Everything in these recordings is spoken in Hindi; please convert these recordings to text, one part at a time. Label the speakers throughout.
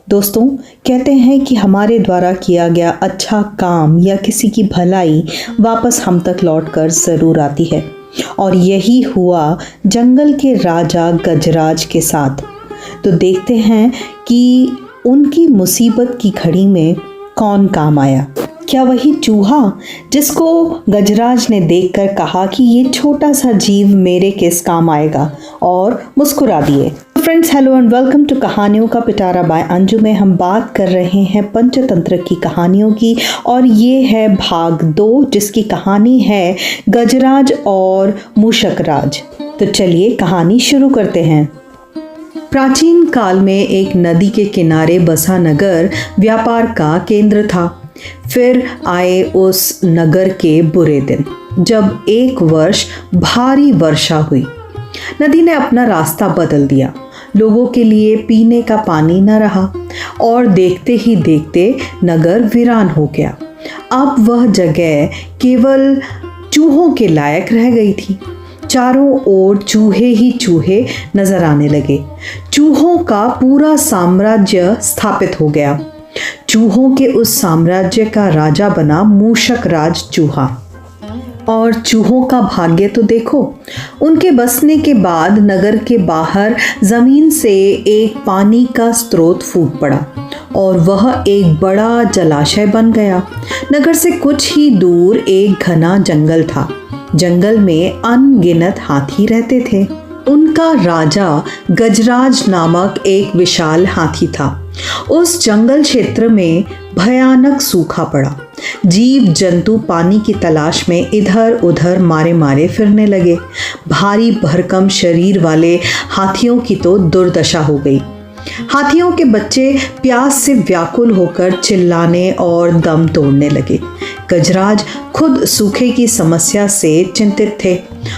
Speaker 1: दोस्तों, कहते हैं कि हमारे द्वारा किया गया अच्छा काम या किसी की भलाई वापस हम तक लौटकर ज़रूर आती है। और यही हुआ जंगल के राजा गजराज के साथ। तो देखते हैं कि उनकी मुसीबत की घड़ी में कौन काम आया। क्या वही चूहा जिसको गजराज ने देखकर कहा कि ये छोटा सा जीव मेरे किस काम आएगा, और मुस्कुरा दिए। Friends, hello and welcome to कहानियों का पिटारा बाय अंजू में हम बात कर रहे हैं पंचतंत्र की कहानियों की, और ये है भाग 2 जिसकी कहानी है गजराज और मूषकराज। तो चलिए कहानी शुरू करते हैं। प्राचीन काल में एक नदी के किनारे बसा नगर व्यापार का केंद्र था। फिर आए उस नगर के बुरे दिन, जब एक वर्ष भारी वर्षा हुई। नदी ने अपना रास्ता बदल दिया। लोगों के लिए पीने का पानी न रहा और देखते ही देखते नगर वीरान हो गया। अब वह जगह केवल चूहों के लायक रह गई थी। चारों ओर चूहे ही चूहे नजर आने लगे। चूहों का पूरा साम्राज्य स्थापित हो गया। चूहों के उस साम्राज्य का राजा बना मूषकराज चूहा। और चूहों का भाग्य तो देखो, उनके बसने के बाद नगर के बाहर जमीन से एक पानी का स्रोत फूट पड़ा और वह एक बड़ा जलाशय बन गया। नगर से कुछ ही दूर एक घना जंगल था। जंगल में अनगिनत हाथी रहते थे। उनका राजा गजराज नामक एक विशाल हाथी था। उस जंगल क्षेत्र में भयानक सूखा पड़ा। जीव जंतु पानी की तलाश में इधर उधर मारे मारे फिरने लगे। भारी भरकम शरीर वाले हाथियों की तो दुर्दशा हो गई। हाथियों के बच्चे प्यास से व्याकुल होकर चिल्लाने और दम तोड़ने लगे। गजराज खुद सूखे की समस्या से चिंतित थे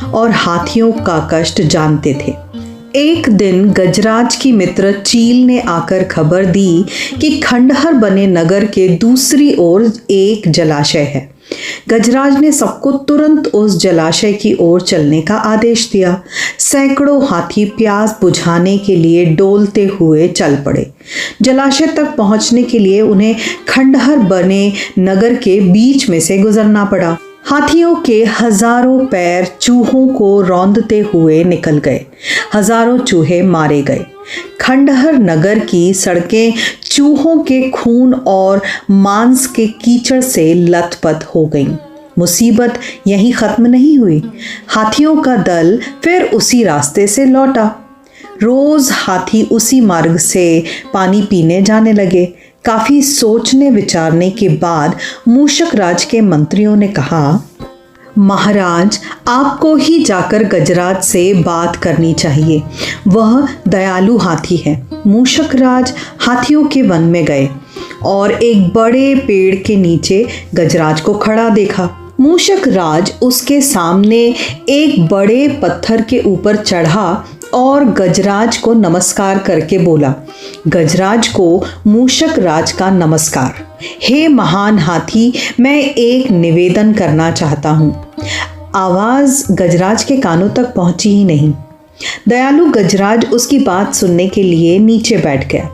Speaker 1: और हाथियों का कष्ट जानते थे। एक दिन गजराज की मित्र चील ने आकर खबर दी कि खंडहर बने नगर के दूसरी ओर एक जलाशय है। गजराज ने सबको तुरंत उस जलाशय की ओर चलने का आदेश दिया। सैकड़ों हाथी प्यास बुझाने के लिए डोलते हुए चल पड़े। जलाशय तक पहुंचने के लिए उन्हें खंडहर बने नगर के बीच में से गुजरना पड़ा। हाथियों के हजारों पैर चूहों को रौंदते हुए निकल गए। हजारों चूहे मारे गए। खंडहर नगर की सड़कें चूहों के खून और मांस के कीचड़ से लथपथ हो गईं। मुसीबत यहीं खत्म नहीं हुई। हाथियों का दल फिर उसी रास्ते से लौटा। रोज हाथी उसी मार्ग से पानी पीने जाने लगे। काफी सोचने विचारने के बाद मूषकराज के मंत्रियों ने कहा, महाराज, आपको ही जाकर गजराज से बात करनी चाहिए। वह दयालु हाथी है। मूषकराज हाथियों के वन में गए और एक बड़े पेड़ के नीचे गजराज को खड़ा देखा। मूषकराज उसके सामने एक बड़े पत्थर के ऊपर चढ़ा और गजराज को नमस्कार करके बोला। गजराज को मूषकराज का नमस्कार। हे महान हाथी, मैं एक निवेदन करना चाहता हूँ। आवाज गजराज के कानों तक पहुंची ही नहीं। दयालु गजराज उसकी बात सुनने के लिए नीचे बैठ गया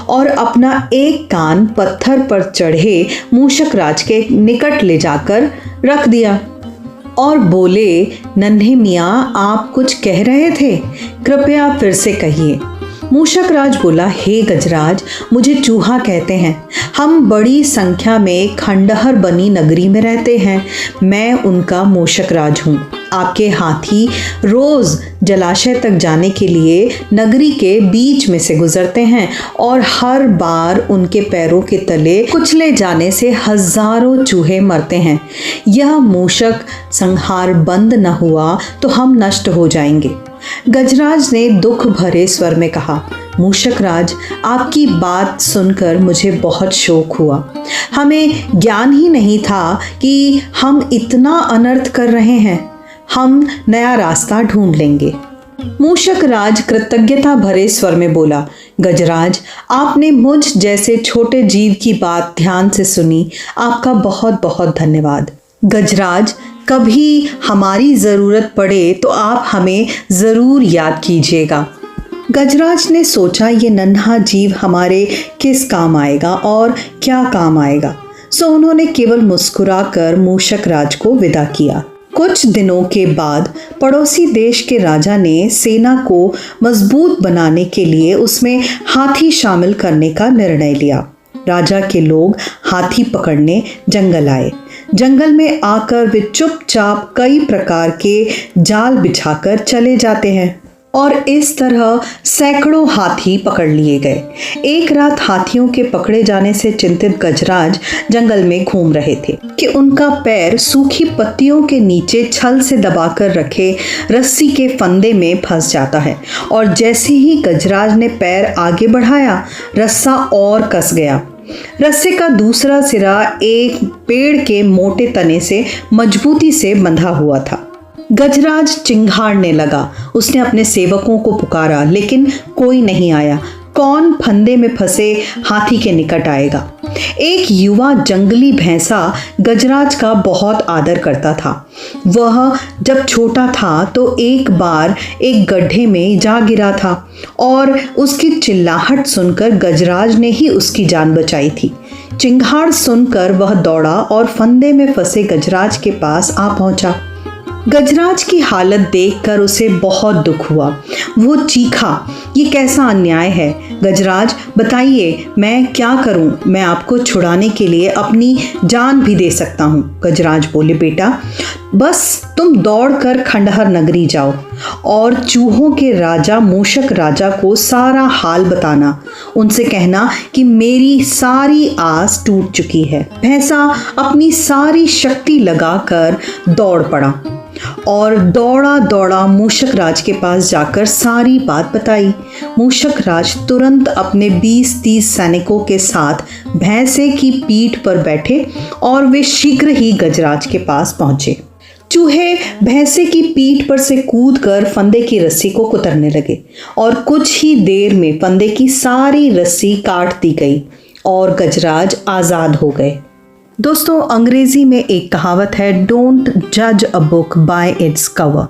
Speaker 1: और अपना एक कान पत्थर पर चढ़े मूषकराज के निकट ले जाकर रख दिया और बोले, नन्हे मियाँ, आप कुछ कह रहे थे, कृपया फिर से कहिए। मूषकराज बोला, हे गजराज, मुझे चूहा कहते हैं। हम बड़ी संख्या में खंडहर बनी नगरी में रहते हैं। मैं उनका मूषकराज हूँ। आपके हाथी रोज जलाशय तक जाने के लिए नगरी के बीच में से गुजरते हैं और हर बार उनके पैरों के तले कुचले जाने से हजारों चूहे मरते हैं। यह मूषक संहार बंद न हुआ तो हम नष्ट हो जाएंगे। गजराज ने दुख भरे स्वर में कहा, मूषकराज, आपकी बात सुनकर मुझे बहुत शोक हुआ। हमें ज्ञान ही नहीं था कि हम इतना अनर्थ कर रहे हैं। हम नया रास्ता ढूंढ लेंगे। मूषकराज कृतज्ञता भरे स्वर में बोला, गजराज, आपने मुझ जैसे छोटे जीव की बात ध्यान से सुनी। आपका बहुत बहुत धन्यवाद। गजराज, कभी हमारी ज़रूरत पड़े तो आप हमें ज़रूर याद कीजिएगा। गजराज ने सोचा ये नन्हा जीव हमारे किस काम आएगा और क्या काम आएगा, सो उन्होंने केवल मुस्कुराकर मूषक राज को विदा किया। कुछ दिनों के बाद पड़ोसी देश के राजा ने सेना को मजबूत बनाने के लिए उसमें हाथी शामिल करने का निर्णय लिया। राजा के लोग हाथी पकड़ने जंगल आए। जंगल में आकर वे चुपचाप कई प्रकार के जाल बिछाकर चले जाते हैं और इस तरह सैकड़ों हाथी पकड़ लिए गए। एक रात हाथियों के पकड़े जाने से चिंतित गजराज जंगल में घूम रहे थे कि उनका पैर सूखी पत्तियों के नीचे छल से दबाकर रखे रस्सी के फंदे में फंस जाता है और जैसे ही गजराज ने पैर आगे बढ़ाया, रस्सा और कस गया। रस्से का दूसरा सिरा एक पेड़ के मोटे तने से मजबूती से बंधा हुआ था। गजराज चिंघाड़ने लगा। उसने अपने सेवकों को पुकारा, लेकिन कोई नहीं आया। कौन फंदे में फंसे हाथी के निकट आएगा? एक युवा जंगली भैंसा गजराज का बहुत आदर करता था। वह जब छोटा था तो एक बार एक गड्ढे में जा गिरा था और उसकी चिल्लाहट सुनकर गजराज ने ही उसकी जान बचाई थी। चिंघाड़ सुनकर वह दौड़ा और फंदे में फंसे गजराज के पास आ पहुंचा। गजराज की हालत देखकर उसे बहुत दुख हुआ। वो चीखा, ये कैसा अन्याय है? गजराज, बताइए मैं क्या करूं? मैं आपको छुड़ाने के लिए अपनी जान भी दे सकता हूं। गजराज बोले, बेटा बस तुम दौड़कर खंडहर नगरी जाओ और चूहों के राजा मूषक राजा को सारा हाल बताना। उनसे कहना कि मेरी सारी आस टूट चुकी है। भैंसा अपनी सारी शक्ति लगाकर दौड़ पड़ा और दौड़ा दौड़ा मूषक राज के पास जाकर सारी बात बताई। मूषक राज तुरंत अपने 20-30 सैनिकों के साथ भैंसे की पीठ पर बैठे और वे शीघ्र ही गजराज के पास पहुंचे। चूहे भैंसे की पीठ पर से कूदकर फंदे की रस्सी को कुतरने लगे और कुछ ही देर में फंदे की सारी रस्सी काट दी गई और गजराज आज़ाद हो गए। दोस्तों, अंग्रेजी में एक कहावत है, डोंट जज a book by its cover.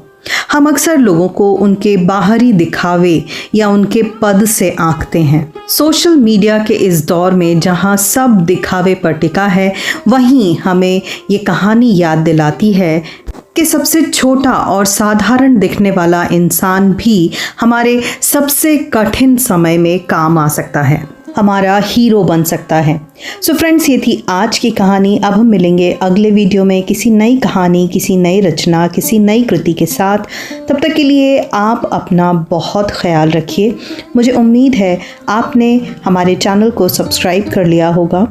Speaker 1: हम अक्सर लोगों को उनके बाहरी दिखावे या उनके पद से आंकते हैं। सोशल मीडिया के इस दौर में जहां सब दिखावे पर टिका है, वहीं हमें ये कहानी याद दिलाती है कि सबसे छोटा और साधारण दिखने वाला इंसान भी हमारे सबसे कठिन समय में काम आ सकता है, हमारा हीरो बन सकता है। सो फ्रेंड्स, ये थी आज की कहानी। अब हम मिलेंगे अगले वीडियो में किसी नई कहानी, किसी नई रचना, किसी नई कृति के साथ। तब तक के लिए आप अपना बहुत ख्याल रखिए। मुझे उम्मीद है आपने हमारे चैनल को सब्सक्राइब कर लिया होगा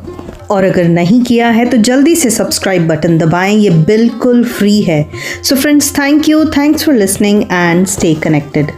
Speaker 1: और अगर नहीं किया है तो जल्दी से सब्सक्राइब बटन दबाएं, ये बिल्कुल फ्री है। So friends, thank you, thanks for listening and stay connected.